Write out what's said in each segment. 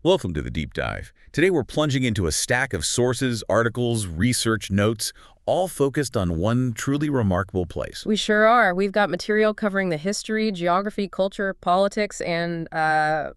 Welcome to the Deep Dive. Today we're plunging into a stack of sources, articles, research notes, all focused on one truly remarkable place. We sure are. We've got material covering the history, geography, culture, politics, and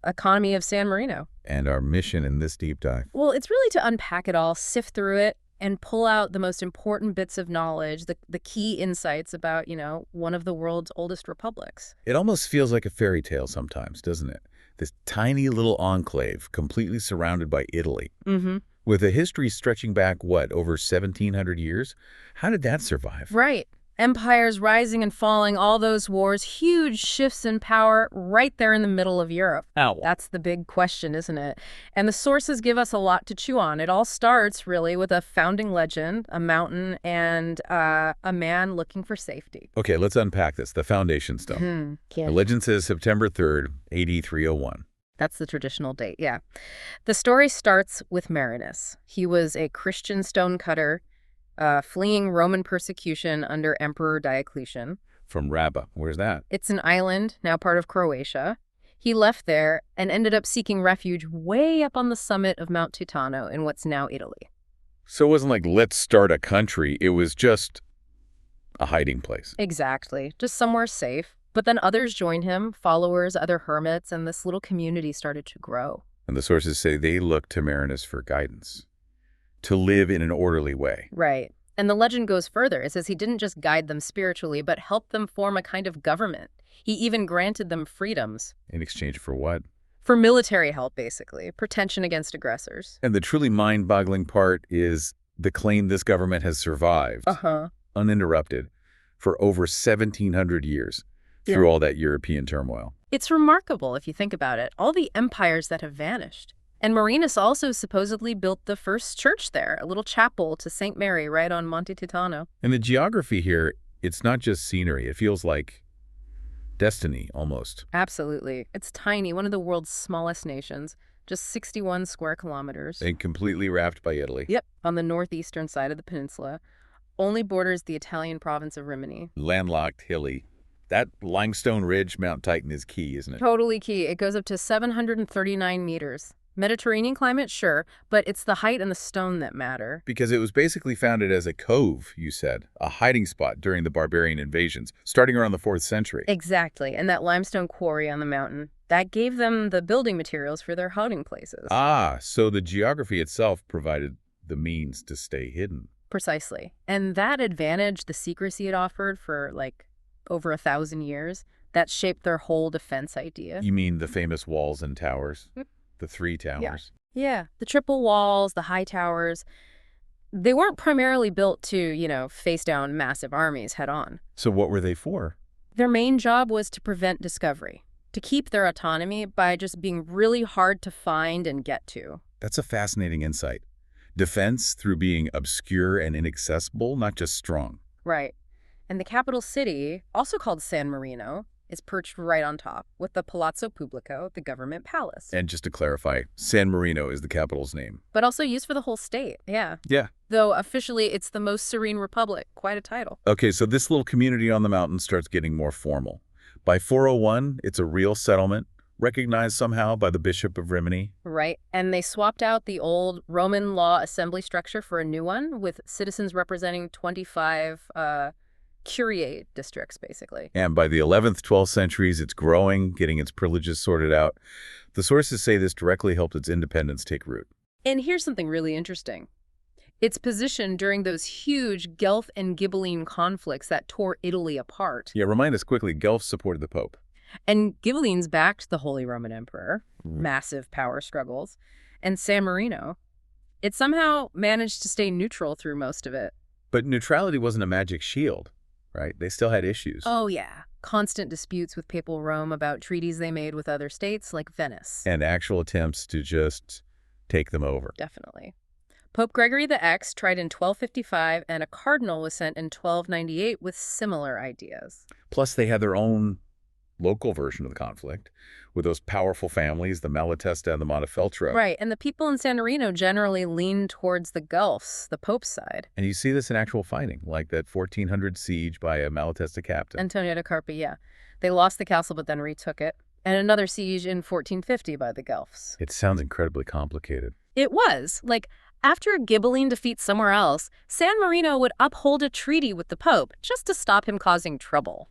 economy of San Marino. And our mission in this deep dive. Well, it's really to unpack it all, sift through it, and pull out the most important bits of knowledge, the key insights about, one of the world's oldest republics. It almost feels like a fairy tale sometimes, doesn't it? This tiny little enclave completely surrounded by Italy. Mm-hmm. With a history stretching back, over 1,700 years? How did that survive? Right. Empires rising and falling, all those wars, huge shifts in power right there in the middle of Europe. Ow. That's the big question, isn't it? And the sources give us a lot to chew on. It all starts, really, with a founding legend, a mountain, and a man looking for safety. Okay, let's unpack this, the foundation stone. The legend says September 3rd, AD 301. That's the traditional date, yeah. The story starts with Marinus. He was a Christian stonecutter, fleeing Roman persecution under Emperor Diocletian. From Rabba. Where's that? It's an island, now part of Croatia. He left there and ended up seeking refuge way up on the summit of Mount Titano in what's now Italy. So it wasn't like, let's start a country. It was just a hiding place. Exactly. Just somewhere safe. But then others joined him, followers, other hermits, and this little community started to grow. And the sources say they looked to Marinus for guidance, to live in an orderly way. Right. And the legend goes further. It says he didn't just guide them spiritually, but helped them form a kind of government. He even granted them freedoms. In exchange for what? For military help, basically. Protection against aggressors. And the truly mind-boggling part is the claim this government has survived, uninterrupted, for over 1,700 years through all that European turmoil. It's remarkable if you think about it. All the empires that have vanished. And Marinus also supposedly built the first church there, a little chapel to St. Mary right on Monte Titano. And the geography here, it's not just scenery. It feels like destiny, almost. Absolutely. It's tiny, one of the world's smallest nations, just 61 square kilometers. And completely wrapped by Italy. Yep, on the northeastern side of the peninsula. Only borders the Italian province of Rimini. Landlocked, hilly. That limestone ridge, Mount Titan, is key, isn't it? Totally key. It goes up to 739 meters. Mediterranean climate, sure, but it's the height and the stone that matter. Because it was basically founded as a cove, you said, a hiding spot during the barbarian invasions, starting around the 4th century. Exactly, and that limestone quarry on the mountain, that gave them the building materials for their hiding places. Ah, so the geography itself provided the means to stay hidden. Precisely. And that advantage, the secrecy it offered for, over 1,000 years, that shaped their whole defense idea. You mean the famous walls and towers? The 3 towers? Yeah. The triple walls, the high towers, they weren't primarily built to, face down massive armies head on. So what were they for? Their main job was to prevent discovery, to keep their autonomy by just being really hard to find and get to. That's a fascinating insight. Defense through being obscure and inaccessible, not just strong. Right. And the capital city, also called San Marino, is perched right on top, with the Palazzo Pubblico, the government palace. And just to clarify, San Marino is the capital's name. But also used for the whole state, yeah. Yeah. Though officially it's the most serene republic, quite a title. Okay, so this little community on the mountain starts getting more formal. By 401, it's a real settlement, recognized somehow by the Bishop of Rimini. Right, and they swapped out the old Roman law assembly structure for a new one, with citizens representing 25 Curie districts, basically. And by the 11th, 12th centuries, it's growing, getting its privileges sorted out. The sources say this directly helped its independence take root. And here's something really interesting. Its position during those huge Guelph and Ghibelline conflicts that tore Italy apart. Yeah, remind us quickly, Guelph supported the Pope. And Ghibellines backed the Holy Roman Emperor. Massive power struggles. And San Marino, it somehow managed to stay neutral through most of it. But neutrality wasn't a magic shield, right? They still had issues. Oh, yeah. Constant disputes with Papal Rome about treaties they made with other states like Venice. And actual attempts to just take them over. Definitely. Pope Gregory the X tried in 1255, and a cardinal was sent in 1298 with similar ideas. Plus, they had their own local version of the conflict with those powerful families, the Malatesta and the Montefeltro. Right, and the people in San Marino generally leaned towards the Guelphs, the Pope's side. And you see this in actual fighting, like that 1400 siege by a Malatesta captain. Antonio da Carpi, yeah. They lost the castle but then retook it. and another siege in 1450 by the Guelphs. It sounds incredibly complicated. It was. After Ghibelline defeat somewhere else, San Marino would uphold a treaty with the Pope just to stop him causing trouble.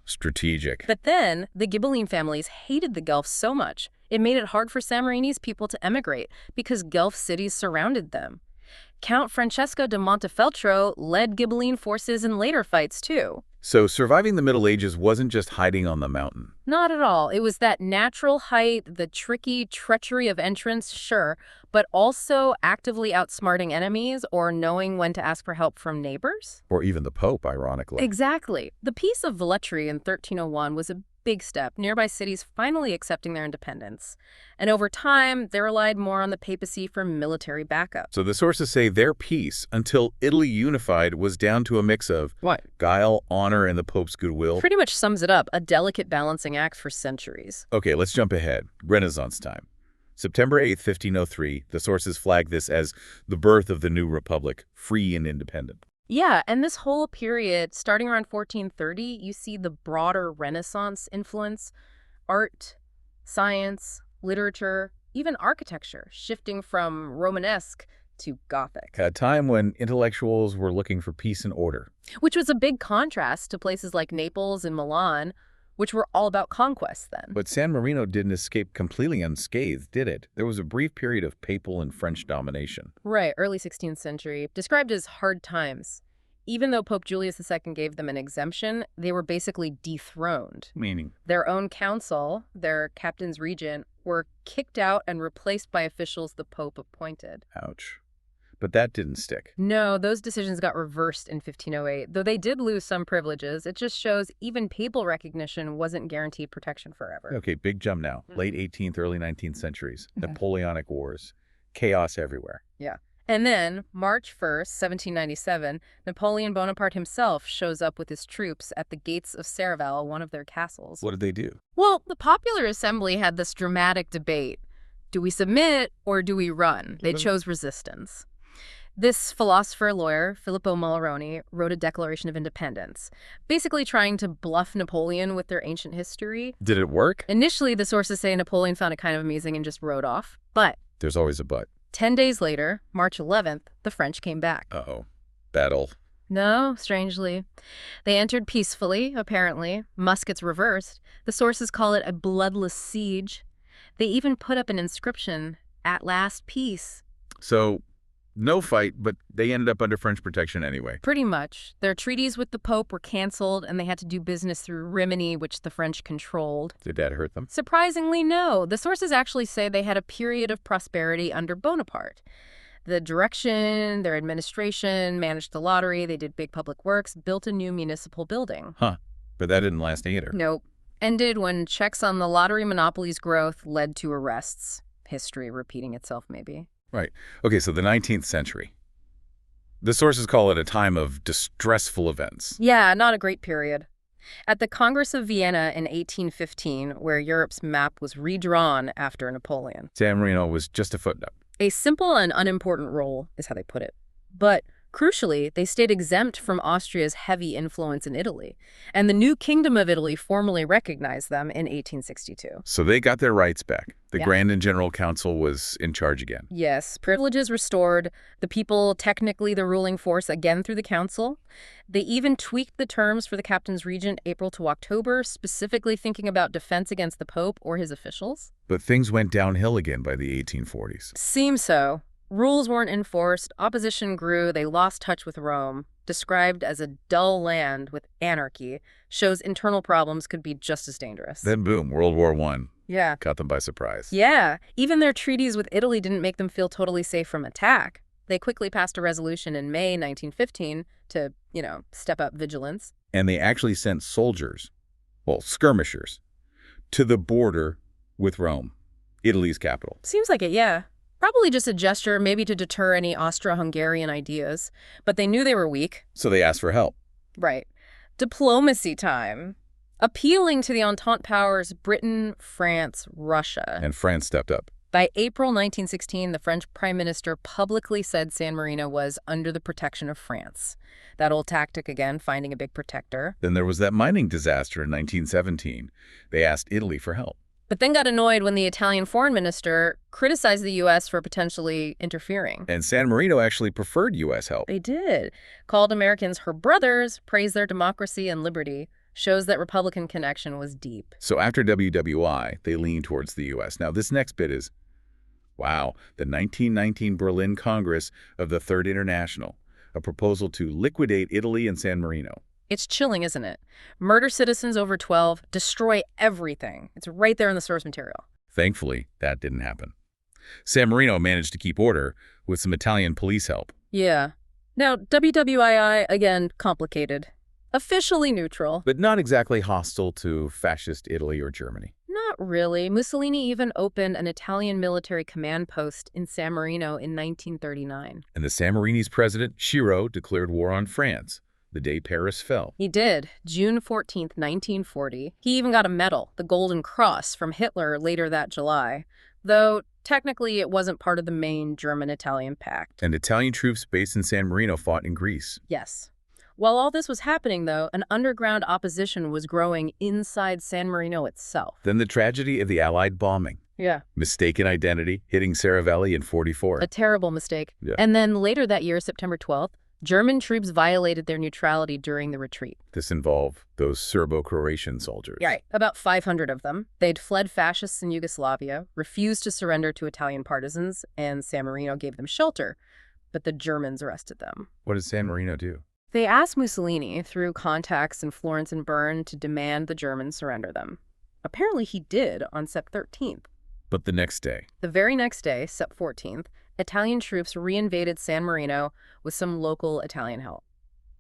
Strategic. But then, the Ghibelline families hated the Guelphs so much, it made it hard for San Marinese people to emigrate because Guelph cities surrounded them. Count Francesco de Montefeltro led Ghibelline forces in later fights, too. So surviving the Middle Ages wasn't just hiding on the mountain. Not at all. It was that natural height, the tricky treachery of entrance, sure, but also actively outsmarting enemies or knowing when to ask for help from neighbors. Or even the Pope, ironically. Exactly. The Peace of Velletri in 1301 was a big step, nearby cities finally accepting their independence. And over time, they relied more on the papacy for military backup. So the sources say their peace, until Italy unified, was down to a mix of what? Guile, honor, and the Pope's goodwill. Pretty much sums it up, a delicate balancing act for centuries. Okay, let's jump ahead. Renaissance time. September 8th, 1503, the sources flag this as the birth of the new republic, free and independent. Yeah, and this whole period, starting around 1430, you see the broader Renaissance influence, art, science, literature, even architecture, shifting from Romanesque to Gothic. A time when intellectuals were looking for peace and order. Which was a big contrast to places like Naples and Milan, which were all about conquest then. But San Marino didn't escape completely unscathed, did it? There was a brief period of papal and French domination. Right, early 16th century, described as hard times. Even though Pope Julius II gave them an exemption, they were basically dethroned. Meaning? Their own council, their captain's regent, were kicked out and replaced by officials the Pope appointed. Ouch. But that didn't stick. No, those decisions got reversed in 1508. Though they did lose some privileges, it just shows even papal recognition wasn't guaranteed protection forever. Okay, big jump now. Late 18th, early 19th centuries. Napoleonic Wars. Chaos everywhere. Yeah. And then, March 1st, 1797, Napoleon Bonaparte himself shows up with his troops at the gates of Serravalle, one of their castles. What did they do? Well, the popular assembly had this dramatic debate. Do we submit or do we run? They chose resistance. This philosopher-lawyer, Filippo Mallaroni, wrote a Declaration of Independence, basically trying to bluff Napoleon with their ancient history. Did it work? Initially, the sources say Napoleon found it kind of amusing and just rode off. But there's always a but. 10 days later, March 11th, the French came back. Uh-oh. Battle. No, strangely. They entered peacefully, apparently. Muskets reversed. The sources call it a bloodless siege. They even put up an inscription, "At last, peace." So, no fight, but they ended up under French protection anyway. Pretty much. Their treaties with the Pope were canceled, and they had to do business through Rimini, which the French controlled. Did that hurt them? Surprisingly, no. The sources actually say they had a period of prosperity under Bonaparte. The direction, their administration, managed the lottery, they did big public works, built a new municipal building. Huh. But that didn't last either. Nope. Ended when checks on the lottery monopoly's growth led to arrests. History repeating itself, maybe. Right. Okay, so the 19th century. The sources call it a time of distressful events. Yeah, not a great period. At the Congress of Vienna in 1815, where Europe's map was redrawn after Napoleon. San Marino was just a footnote. A simple and unimportant role is how they put it. But crucially, they stayed exempt from Austria's heavy influence in Italy, and the new Kingdom of Italy formally recognized them in 1862. So they got their rights back. The Yeah. Grand and General Council was in charge again. Yes, privileges restored, the people technically the ruling force again through the council. They even tweaked the terms for the captain's regent April to October, specifically thinking about defense against the Pope or his officials. But things went downhill again by the 1840s. Seems so. Rules weren't enforced, opposition grew, they lost touch with Rome. Described as a dull land with anarchy, shows internal problems could be just as dangerous. Then boom, World War I. Yeah. Caught them by surprise. Yeah. Even their treaties with Italy didn't make them feel totally safe from attack. They quickly passed a resolution in May 1915 to, step up vigilance. And they actually sent soldiers, skirmishers, to the border with Rome, Italy's capital. Seems like it, yeah. Probably just a gesture, maybe to deter any Austro-Hungarian ideas. But they knew they were weak. So they asked for help. Right. Diplomacy time. Appealing to the Entente powers Britain, France, Russia. And France stepped up. By April 1916, the French Prime Minister publicly said San Marino was under the protection of France. That old tactic again, finding a big protector. Then there was that mining disaster in 1917. They asked Italy for help. But then got annoyed when the Italian foreign minister criticized the U.S. for potentially interfering. And San Marino actually preferred U.S. help. They did. Called Americans her brothers, praised their democracy and liberty. Shows that Republican connection was deep. So after WWI, they leaned towards the U.S. Now, this next bit is, wow, the 1919 Berlin Congress of the Third International, a proposal to liquidate Italy and San Marino. It's chilling, isn't it? Murder citizens over 12, destroy everything. It's right there in the source material. Thankfully, that didn't happen. San Marino managed to keep order with some Italian police help. Yeah. Now, WWII, again, complicated. Officially neutral. But not exactly hostile to fascist Italy or Germany. Not really. Mussolini even opened an Italian military command post in San Marino in 1939. And the San Marini's president, Shiro, declared war on France the day Paris fell. He did, June 14th, 1940. He even got a medal, the Golden Cross, from Hitler later that July, though technically it wasn't part of the main German-Italian pact. And Italian troops based in San Marino fought in Greece. Yes. While all this was happening, though, an underground opposition was growing inside San Marino itself. Then the tragedy of the Allied bombing. Yeah. Mistaken identity, hitting Serravalle in '44. A terrible mistake. Yeah. And then later that year, September 12th, German troops violated their neutrality during the retreat. This involved those Serbo-Croatian soldiers. Right. About 500 of them. They'd fled fascists in Yugoslavia, refused to surrender to Italian partisans, and San Marino gave them shelter. But the Germans arrested them. What did San Marino do? They asked Mussolini, through contacts in Florence and Bern, to demand the Germans surrender them. Apparently he did on Sept 13th. But the next day? The very next day, Sept 14th, Italian troops reinvaded San Marino with some local Italian help.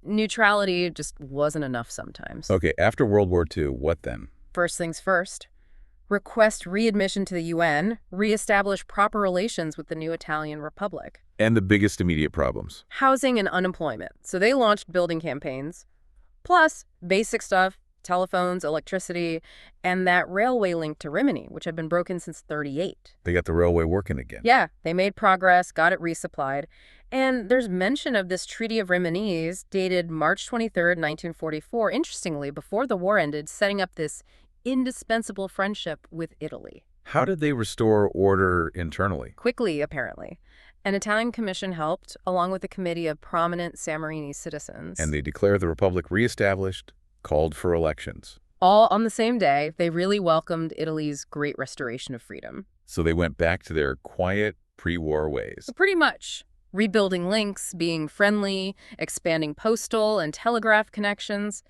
Neutrality just wasn't enough sometimes. Okay, after World War II, what then? First things first. Request readmission to the UN, reestablish proper relations with the new Italian Republic. And the biggest immediate problems? Housing and unemployment. So they launched building campaigns. Plus, basic stuff, telephones, electricity, and that railway link to Rimini, which had been broken since '38. They got the railway working again. Yeah, they made progress, got it resupplied. And there's mention of this Treaty of Rimini dated March 23rd, 1944, interestingly, before the war ended, setting up this indispensable friendship with Italy. How did they restore order internally? Quickly, apparently. An Italian commission helped, along with a committee of prominent San Marini citizens. And they declared the Republic reestablished, called for elections. All on the same day, they really welcomed Italy's great restoration of freedom. So they went back to their quiet, pre-war ways. Pretty much. Rebuilding links, being friendly, expanding postal and telegraph connections.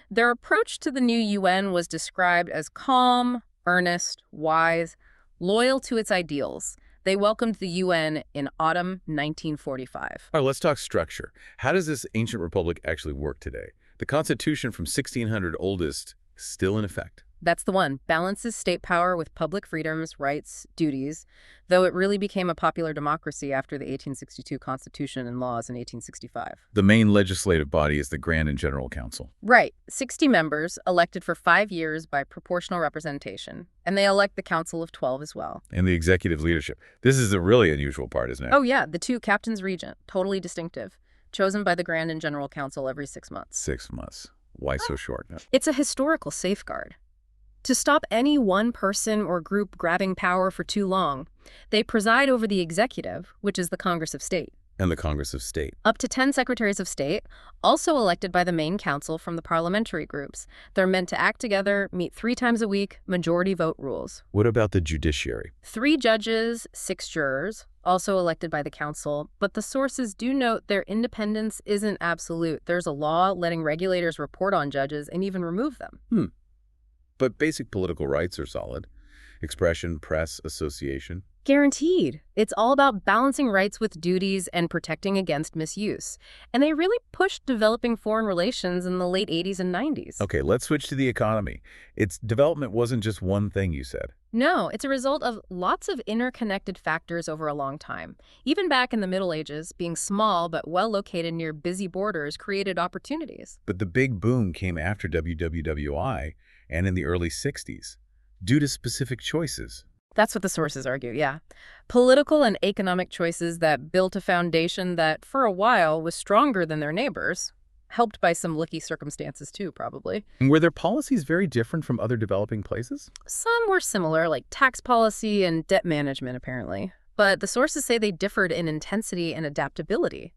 Their approach to the new UN was described as calm, earnest, wise, loyal to its ideals. They welcomed the UN in autumn 1945. All right, let's talk structure. How does this ancient republic actually work today? The Constitution from 1600 oldest, still in effect. That's the one. Balances state power with public freedoms, rights, duties, though it really became a popular democracy after the 1862 Constitution and laws in 1865. The main legislative body is the Grand and General Council. Right. 60 members elected for 5 years by proportional representation. And they elect the Council of 12 as well. And the executive leadership. This is the really unusual part, isn't it? Oh, yeah. The two captains regent. Totally distinctive. Chosen by the Grand and General Council every 6 months. 6 months. Why so short? It's a historical safeguard. To stop any one person or group grabbing power for too long, they preside over the executive, which is the Congress of State. And the Congress of State. Up to 10 secretaries of state, also elected by the main council from the parliamentary groups. They're meant to act together, meet 3 times a week, majority vote rules. What about the judiciary? 3 judges, 6 jurors, also elected by the council, but the sources do note their independence isn't absolute. There's a law letting regulators report on judges and even remove them. But basic political rights are solid. Expression, press, association. Guaranteed. It's all about balancing rights with duties and protecting against misuse. And they really pushed developing foreign relations in the late 80s and 90s. Okay, let's switch to the economy. Its development wasn't just one thing, you said. No, it's a result of lots of interconnected factors over a long time. Even back in the Middle Ages, being small but well located near busy borders created opportunities. But the big boom came after WWI and in the early 60s, due to specific choices. That's what the sources argue, yeah. Political and economic choices that built a foundation that, for a while, was stronger than their neighbors. helped by some lucky circumstances too, probably. And were their policies very different from other developing places? Some were similar, like tax policy and debt management, apparently. But the sources say they differed in intensity and adaptability.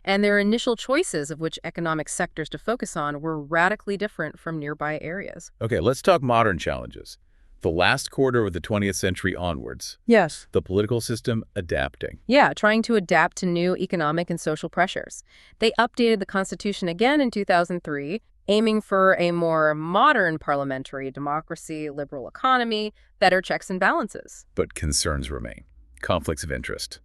And their initial choices of which economic sectors to focus on were radically different from nearby areas. Okay, let's talk modern challenges. The last quarter of the 20th century onwards. Yes. The political system adapting. Yeah, trying to adapt to new economic and social pressures. They updated the Constitution again in 2003, aiming for a more modern parliamentary democracy, liberal economy, better checks and balances. But concerns remain. Conflicts of interest.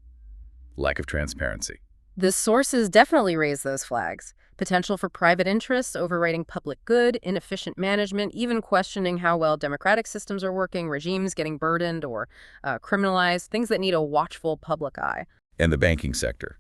Lack of transparency. The sources definitely raise those flags. Potential for private interests, overriding public good, inefficient management, even questioning how well democratic systems are working, regimes getting burdened or criminalized, things that need a watchful public eye. And the banking sector.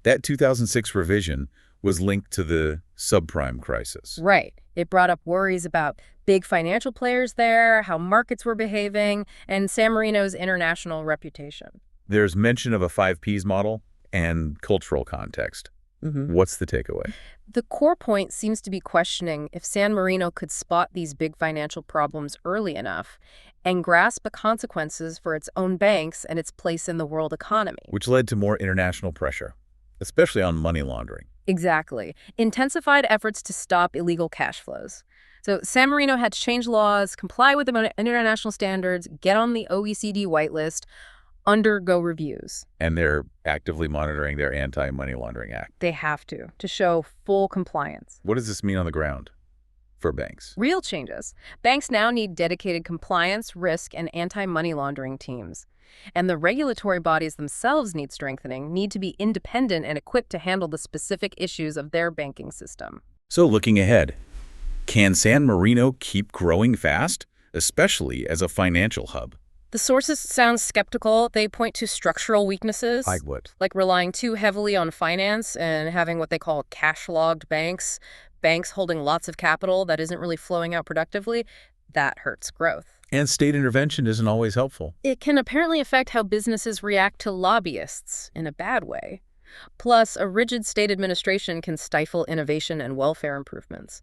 That 2006 revision was linked to the subprime crisis. Right. It brought up worries about big financial players there, how markets were behaving, and San Marino's international reputation. There's mention of a 5Ps model and cultural context. What's the takeaway? The core point seems to be questioning if San Marino could spot these big financial problems early enough and grasp the consequences for its own banks and its place in the world economy. Which led to more international pressure, especially on money laundering. Exactly. Intensified efforts to stop illegal cash flows. So San Marino had to change laws, comply with the international standards, get on the OECD whitelist, undergo reviews. And they're actively monitoring their Anti-Money Laundering Act. They have to show full compliance. What does this mean on the ground for banks? Real changes. Banks now need dedicated compliance, risk, and anti-money laundering teams. And the regulatory bodies themselves need strengthening, need to be independent and equipped to handle the specific issues of their banking system. So looking ahead, can San Marino keep growing fast, especially as a financial hub? The sources sound skeptical. They point to structural weaknesses. Like what? Like relying too heavily on finance and having what they call cash-logged banks, banks holding lots of capital that isn't really flowing out productively. That hurts growth. And state intervention isn't always helpful. It can apparently affect how businesses react to lobbyists in a bad way. Plus, a rigid state administration can stifle innovation and welfare improvements.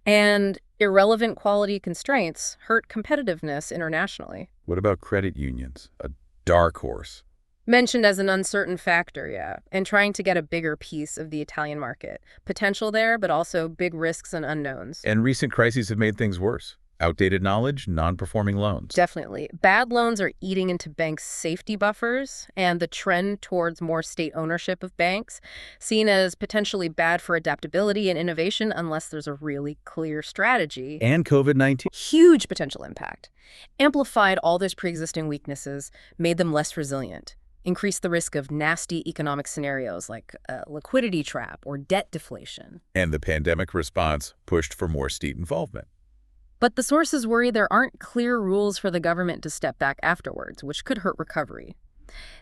And irrelevant quality constraints hurt competitiveness internationally. What about credit unions? A dark horse. Mentioned as an uncertain factor, yeah, and trying to get a bigger piece of the Italian market. Potential there, but also big risks and unknowns. And recent crises have made things worse. Outdated knowledge, non-performing loans. Definitely. Bad loans are eating into banks' safety buffers, and the trend towards more state ownership of banks, seen as potentially bad for adaptability and innovation unless there's a really clear strategy. And COVID-19. Huge potential impact. Amplified all those pre-existing weaknesses, made them less resilient. Increased the risk of nasty economic scenarios like a liquidity trap or debt deflation. And the pandemic response pushed for more state involvement. But the sources worry there aren't clear rules for the government to step back afterwards, which could hurt recovery.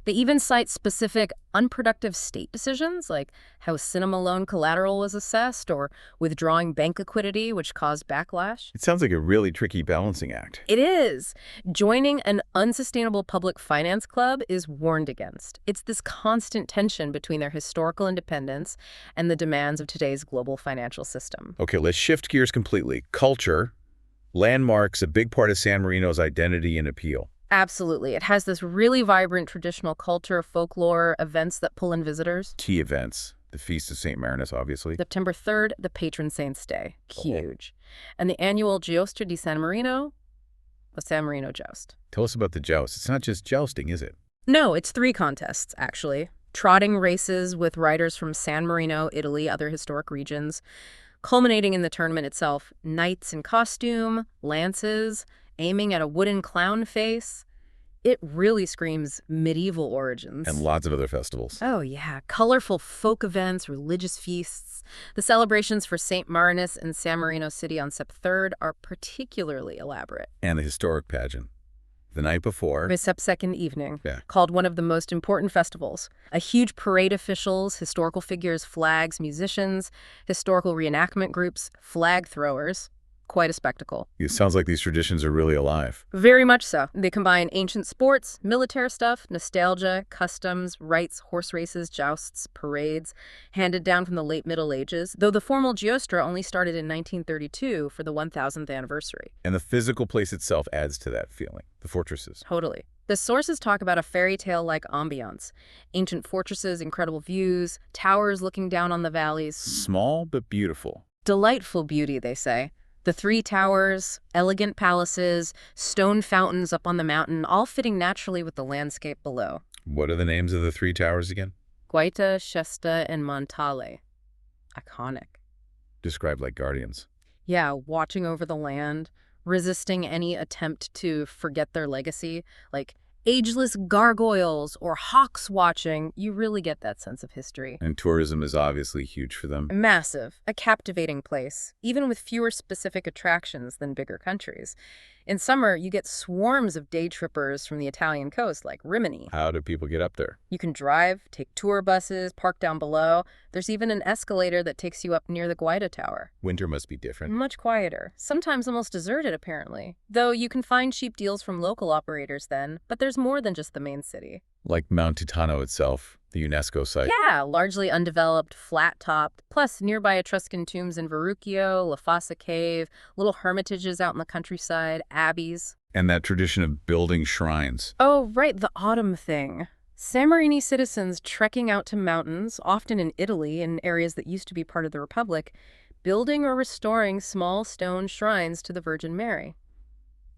They even cite specific unproductive state decisions, like how cinema loan collateral was assessed or withdrawing bank liquidity, which caused backlash. It sounds like a really tricky balancing act. It is. Joining an unsustainable public finance club is warned against. It's this constant tension between their historical independence and the demands of today's global financial system. Okay, let's shift gears completely. Culture. Landmarks, a big part of San Marino's identity and appeal. Absolutely. It has this really vibrant traditional culture, folklore, events that pull in visitors. Key events. The Feast of St. Marinus, obviously. September 3rd, the patron saint's day. Huge. And the annual Giostra di San Marino, the San Marino Joust. Tell us about the joust. It's not just jousting, is it? No, it's 3 contests, actually. Trotting races with riders from San Marino, Italy, other historic regions. Culminating in the tournament itself, knights in costume, lances, aiming at a wooden clown face. It really screams medieval origins. And lots of other festivals. Oh, yeah. Colorful folk events, religious feasts. The celebrations for St. Marinus and San Marino City on Sept 3rd are particularly elaborate. And the historic pageant. The night before. The Sept 2nd evening, Yeah. called one of the most important festivals. A huge parade of officials, historical figures, flags, musicians, historical reenactment groups, flag throwers. Quite a spectacle. It sounds like these traditions are really alive. Very much so. They combine ancient sports, military stuff, nostalgia, customs, rites, horse races, jousts, parades, handed down from the late Middle Ages, though the formal giostra only started in 1932 for the 1000th anniversary. And the physical place itself adds to that feeling, the fortresses. Totally. The sources talk about a fairy tale-like ambiance. Ancient fortresses, incredible views, towers looking down on the valleys. Small but beautiful. Delightful beauty, they say. The 3 towers, elegant palaces, stone fountains up on the mountain, all fitting naturally with the landscape below. What are the names of the 3 towers again? Guaita, Cesta, and Montale. Iconic. Described like guardians. Yeah, watching over the land, resisting any attempt to forget their legacy, like ageless gargoyles or hawks watching. You really get that sense of history. And tourism is obviously huge for them. Massive, a captivating place, even with fewer specific attractions than bigger countries. In summer, you get swarms of day trippers from the Italian coast, like Rimini. How do people get up there? You can drive, take tour buses, park down below. There's even an escalator that takes you up near the Guaita Tower. Winter must be different. Much quieter, sometimes almost deserted, apparently. Though you can find cheap deals from local operators then, but there's more than just the main city. Like Mount Titano itself, the UNESCO site. Yeah, largely undeveloped, flat-topped, plus nearby Etruscan tombs in Verrucchio, La Fossa Cave, little hermitages out in the countryside, abbeys. And that tradition of building shrines. Oh, right, the autumn thing. San Marino citizens trekking out to mountains, often in Italy, in areas that used to be part of the Republic, building or restoring small stone shrines to the Virgin Mary.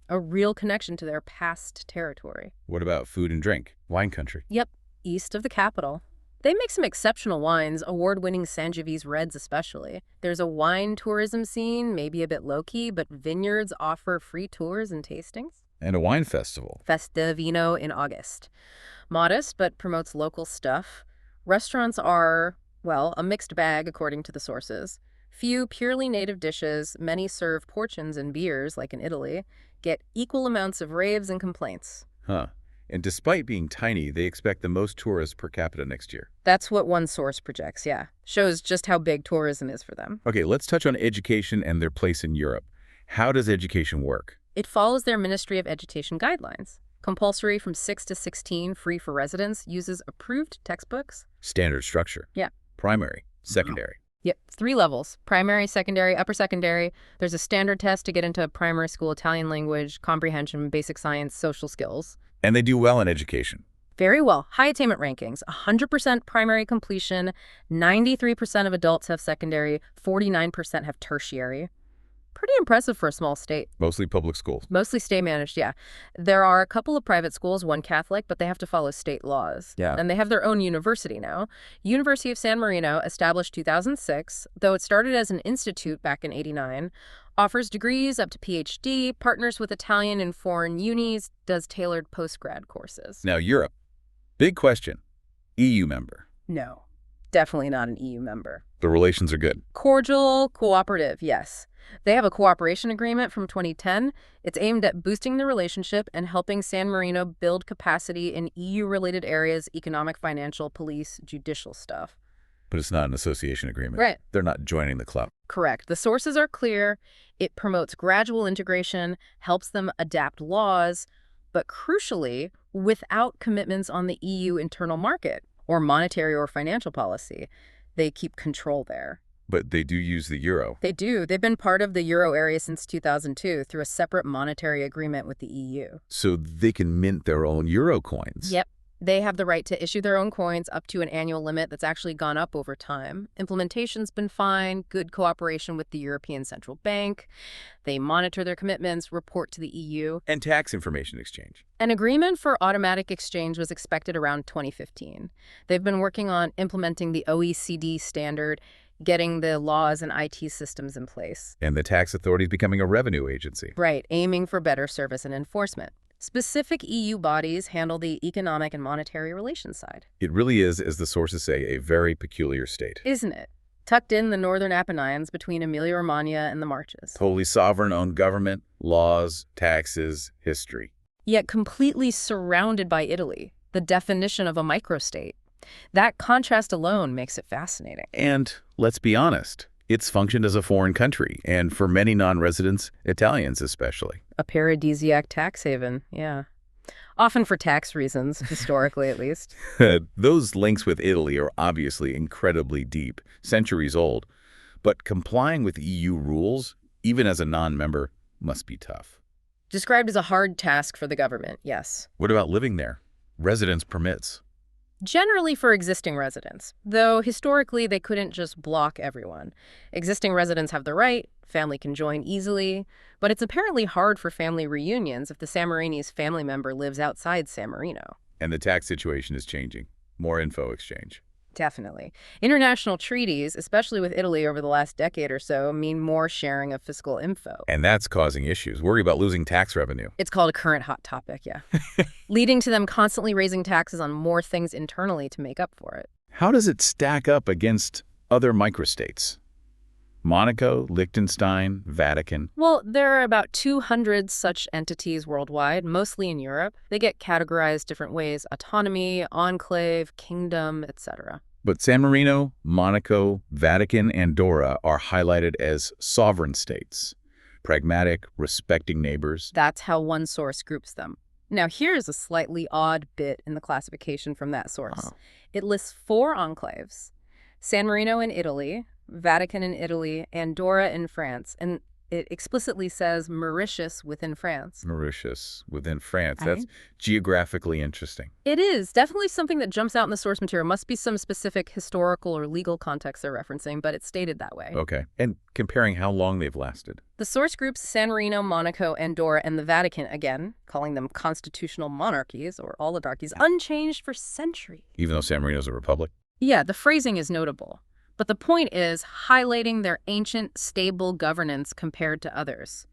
A real connection to their past territory. What about food and drink? Wine country. Yep, east of the capital. They make some exceptional wines, award-winning Sangiovese reds especially. There's a wine tourism scene, maybe a bit low-key, but vineyards offer free tours and tastings. And a wine festival. Festa Vino in August. Modest, but promotes local stuff. Restaurants are, well, a mixed bag according to the sources. Few purely native dishes, many serve portions and beers, like in Italy, get equal amounts of raves and complaints. Huh. And despite being tiny, they expect the most tourists per capita next year. That's what one source projects, yeah. Shows just how big tourism is for them. Okay, let's touch on education and their place in Europe. How does education work? It follows their Ministry of Education guidelines. Compulsory from 6 to 16, free for residents, uses approved textbooks. Standard structure. Yeah. Primary, secondary. Yep, 3 levels, primary, secondary, upper secondary. There's a standard test to get into primary school, Italian language, comprehension, basic science, social skills. And they do well in education. Very well. High attainment rankings, 100% primary completion, 93% of adults have secondary, 49% have tertiary. Pretty impressive for a small state. Mostly public schools. Mostly state-managed, yeah. There are a couple of private schools, one Catholic, but they have to follow state laws. Yeah. And they have their own university now. University of San Marino, established 2006, though it started as an institute back in '89, offers degrees up to PhD, partners with Italian and foreign unis, does tailored postgrad courses. Now, Europe. Big question. EU member. No, definitely not an EU member. The relations are good. Cordial, cooperative, yes. They have a cooperation agreement from 2010. It's aimed at boosting the relationship and helping San Marino build capacity in EU-related areas, economic, financial, police, judicial stuff. But it's not an association agreement. Right. They're not joining the club. Correct. The sources are clear. It promotes gradual integration, helps them adapt laws, but crucially, without commitments on the EU internal market or monetary or financial policy. They keep control there. But they do use the euro. They do. They've been part of the euro area since 2002 through a separate monetary agreement with the EU. So they can mint their own euro coins. Yep. They have the right to issue their own coins up to an annual limit that's actually gone up over time. Implementation's been fine, good cooperation with the European Central Bank. They monitor their commitments, report to the EU. And tax information exchange. An agreement for automatic exchange was expected around 2015. They've been working on implementing the OECD standard, getting the laws and IT systems in place. And the tax authorities becoming a revenue agency. Right, aiming for better service and enforcement. Specific EU bodies handle the economic and monetary relations side. It really is, as the sources say, a very peculiar state. Isn't it? Tucked in the northern Apennines between Emilia-Romagna and the Marches. Totally sovereign-owned government, laws, taxes, history. Yet completely surrounded by Italy, the definition of a microstate. That contrast alone makes it fascinating. And, let's be honest, It's functioned as a foreign country, and for many non-residents, Italians especially. A paradisiac tax haven, yeah. Often for tax reasons, historically at least. Those links with Italy are obviously incredibly deep, centuries old, but complying with EU rules, even as a non-member, must be tough. Described as a hard task for the government, yes. What about living there? Residence permits. Generally for existing residents, though historically they couldn't just block everyone. Existing residents have the right, family can join easily, but it's apparently hard for family reunions if the San Marini's family member lives outside San Marino. And the tax situation is changing. More info exchange. Definitely. International treaties, especially with Italy over the last decade or so, mean more sharing of fiscal info. And that's causing issues. Worry about losing tax revenue. It's called a current hot topic, yeah. Leading to them constantly raising taxes on more things internally to make up for it. How does it stack up against other microstates? Monaco, Liechtenstein, Vatican. Well, there are about 200 such entities worldwide, mostly in Europe. They get categorized different ways: autonomy, enclave, kingdom, etc. But San Marino, Monaco, Vatican, and Andorra are highlighted as sovereign states. Pragmatic, respecting neighbors. That's how one source groups them. Now, here's a slightly odd bit in the classification from that source. It lists 4 enclaves: San Marino in Italy, Vatican in Italy, Andorra in France, and it explicitly says Mauritius within France. Mauritius within France. That's geographically interesting. It is definitely something that jumps out in the source material. Must be some specific historical or legal context they're referencing, but it's stated that way. Okay. And comparing how long they've lasted. The source groups San Marino, Monaco, Andorra, and the Vatican, again, calling them constitutional monarchies or oligarchies, unchanged for centuries. Even though San Marino's a republic? Yeah, the phrasing is notable. But the point is highlighting their ancient, stable governance compared to others.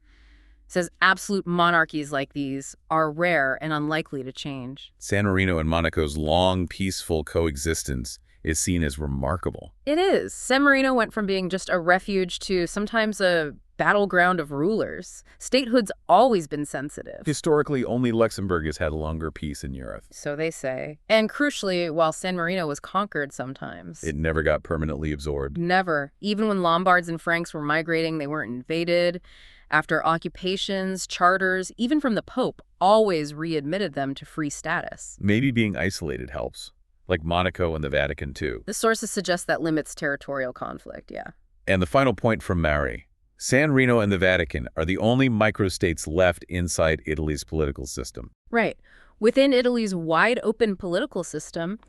It says absolute monarchies like these are rare and unlikely to change. San Marino and Monaco's long, peaceful coexistence is seen as remarkable. It is. San Marino went from being just a refuge to sometimes a battleground of rulers. Statehood's always been sensitive. Historically, only Luxembourg has had a longer peace in Europe. So they say. And crucially, while San Marino was conquered sometimes, It never got permanently absorbed. never. Even when Lombards and Franks were migrating, they weren't invaded. After occupations, charters, even from the Pope, always readmitted them to free status. Maybe being isolated helps, like Monaco and the Vatican too. The sources suggest that limits territorial conflict, yeah. And the final point from Mary. San Marino and the Vatican are the only microstates left inside Italy's political system. Right. Within Italy's wide-open political system.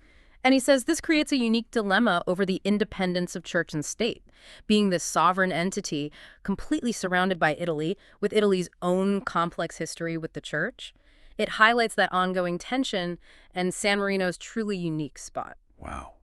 And he says this creates a unique dilemma over the independence of church and state. Being this sovereign entity completely surrounded by Italy, with Italy's own complex history with the church, it highlights that ongoing tension and San Marino's truly unique spot. Wow.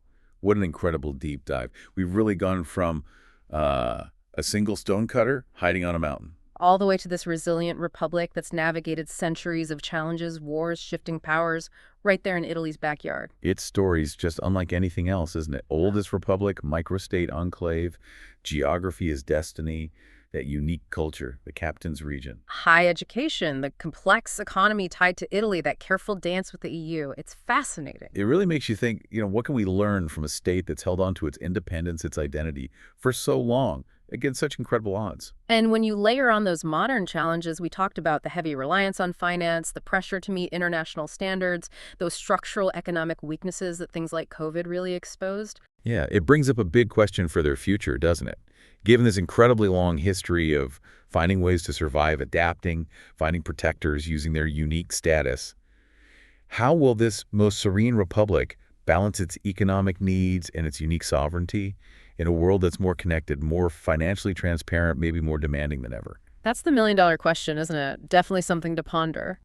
What an incredible deep dive. We've really gone from a single stonecutter hiding on a mountain. All the way to this resilient republic that's navigated centuries of challenges, wars, shifting powers, right there in Italy's backyard. Its story's just unlike anything else, isn't it? Oldest republic, microstate enclave, geography is destiny, that unique culture, the captain's region. High education, the complex economy tied to Italy, that careful dance with the EU. It's fascinating. It really makes you think, what can we learn from a state that's held on to its independence, its identity, for so long, against such incredible odds? And when you layer on those modern challenges, we talked about the heavy reliance on finance, the pressure to meet international standards, those structural economic weaknesses that things like COVID really exposed. Yeah, it brings up a big question for their future, doesn't it? Given this incredibly long history of finding ways to survive, adapting, finding protectors, using their unique status, how will this most serene republic balance its economic needs and its unique sovereignty in a world that's more connected, more financially transparent, maybe more demanding than ever? That's the million-dollar question, isn't it? Definitely something to ponder.